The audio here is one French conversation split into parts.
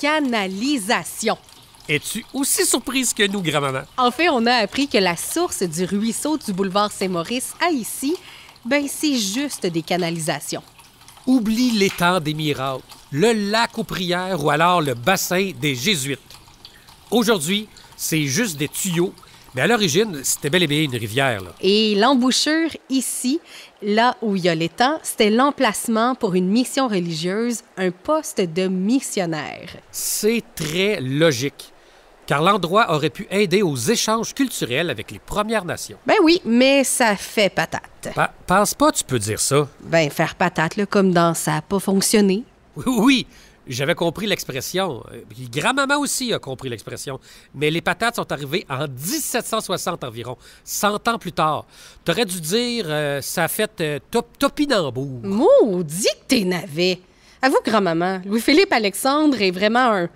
canalisation. Es-tu aussi surprise que nous, grand-maman? En fait, on a appris que la source du ruisseau du boulevard Saint-Maurice à ici, c'est juste des canalisations. Oublie l'étang des miracles, le lac aux prières ou alors le bassin des Jésuites. Aujourd'hui, c'est juste des tuyaux, mais à l'origine, c'était bel et bien une rivière, là. Et l'embouchure ici, là où il y a l'étang, c'était l'emplacement pour une mission religieuse, un poste de missionnaire. C'est très logique, car l'endroit aurait pu aider aux échanges culturels avec les Premières Nations. Ben oui, mais ça fait patate. Pense pas, tu peux dire ça. Faire patate, là, comme dans ça n'a pas fonctionné. Oui, j'avais compris l'expression. Puis grand-maman aussi a compris l'expression. Mais les patates sont arrivées en 1760 environ, 100 ans plus tard. T'aurais dû dire ça a fait topinambour. Maudit que t'es navet. Avoue, grand-maman, Louis-Philippe Alexandre est vraiment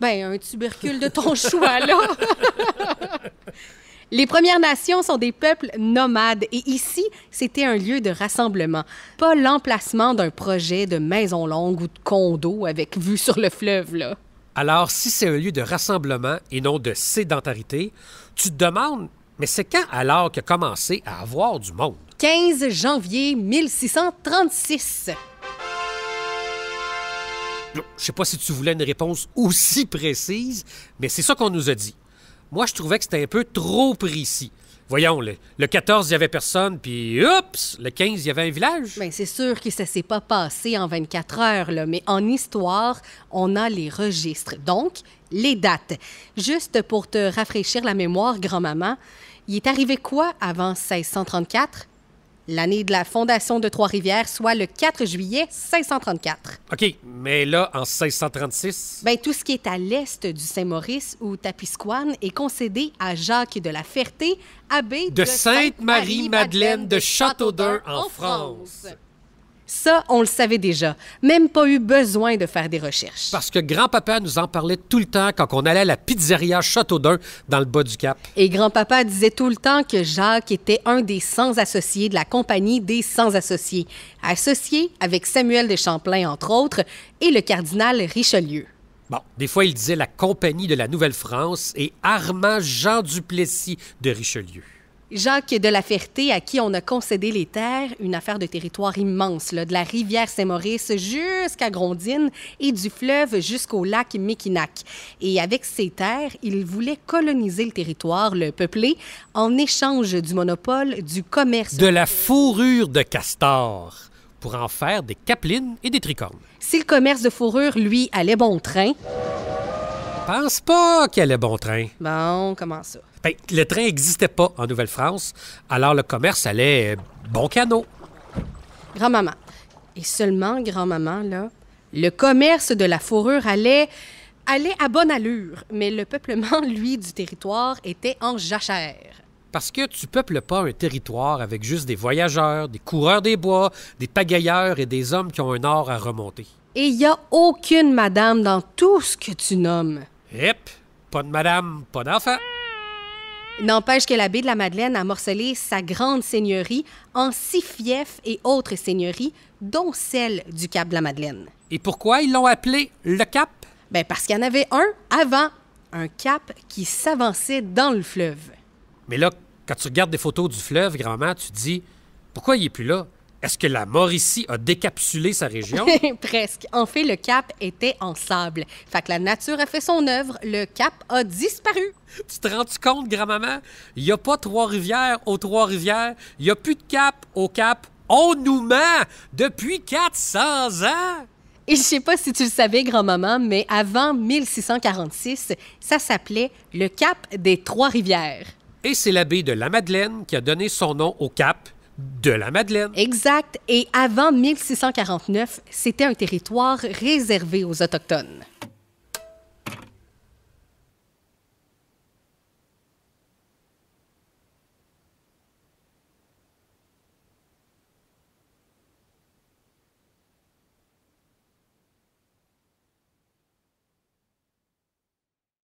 un tubercule de ton choix, là. Les Premières Nations sont des peuples nomades et ici, c'était un lieu de rassemblement, pas l'emplacement d'un projet de maison longue ou de condo avec vue sur le fleuve, là. Alors, si c'est un lieu de rassemblement et non de sédentarité, tu te demandes, mais c'est quand alors qu'a commencé à avoir du monde? 15 janvier 1636. Je sais pas si tu voulais une réponse aussi précise, mais c'est ça qu'on nous a dit. Moi, je trouvais que c'était un peu trop précis. Voyons, le 14, il n'y avait personne, puis oups, le 15, il y avait un village. C'est sûr que ça s'est pas passé en 24 heures, là, mais en histoire, on a les registres, donc les dates. Juste pour te rafraîchir la mémoire, grand-maman, il est arrivé quoi avant 1634? L'année de la fondation de Trois-Rivières, soit le 4 juillet 1634. OK, mais là, en 1636... Tout ce qui est à l'est du Saint-Maurice ou Tapiscoine est concédé à Jacques de la Ferté, abbé de Sainte-Marie-Madeleine de Châteaudun en France. Ça, on le savait déjà. Même pas eu besoin de faire des recherches. Parce que grand-papa nous en parlait tout le temps quand on allait à la pizzeria Châteaudun dans le bas du Cap. Et grand-papa disait tout le temps que Jacques était un des 100 associés de la Compagnie des 100 associés, associé avec Samuel de Champlain, entre autres, et le cardinal Richelieu. Bon, des fois, il disait la Compagnie de la Nouvelle-France et Armand Jean Duplessis de Richelieu. Jacques de la Ferté, à qui on a concédé les terres, une affaire de territoire immense, là, de la rivière Saint-Maurice jusqu'à Grondines et du fleuve jusqu'au lac Mekinac. Et avec ces terres, il voulait coloniser le territoire, le peupler, en échange du monopole du commerce. De la fourrure de castor, pour en faire des capelines et des tricornes. Si le commerce de fourrure, lui, allait bon train... Pense pas qu'elle est bon train. Bon, comment ça? Le train n'existait pas en Nouvelle-France, alors le commerce allait bon canot. Grand-maman. Et seulement, grand-maman, là, le commerce de la fourrure allait à bonne allure, mais le peuplement, lui, du territoire était en jachère. Parce que tu peuples pas un territoire avec juste des voyageurs, des coureurs des bois, des pagailleurs et des hommes qui ont un or à remonter. Et il n'y a aucune madame dans tout ce que tu nommes. Hip, pas de madame, pas d'enfant. N'empêche que l'abbé de la Madeleine a morcelé sa grande seigneurie en 6 fiefs et autres seigneuries, dont celle du Cap de la Madeleine. Et pourquoi ils l'ont appelé le Cap? Parce qu'il y en avait un avant, un cap qui s'avançait dans le fleuve. Mais là, quand tu regardes des photos du fleuve, grand-mère, tu te dis, pourquoi il est plus là? Est-ce que la Mauricie a décapsulé sa région? Presque. En fait, le cap était en sable. Fait que la nature a fait son œuvre. Le cap a disparu. Tu te rends-tu compte, grand-maman? Il n'y a pas Trois-Rivières aux Trois-Rivières. Il n'y a plus de cap au Cap. On nous ment depuis 400 ans! Et je sais pas si tu le savais, grand-maman, mais avant 1646, ça s'appelait le Cap des Trois-Rivières. Et c'est l'abbé de la Madeleine qui a donné son nom au Cap de la Madeleine. Exact. Et avant 1649, c'était un territoire réservé aux Autochtones.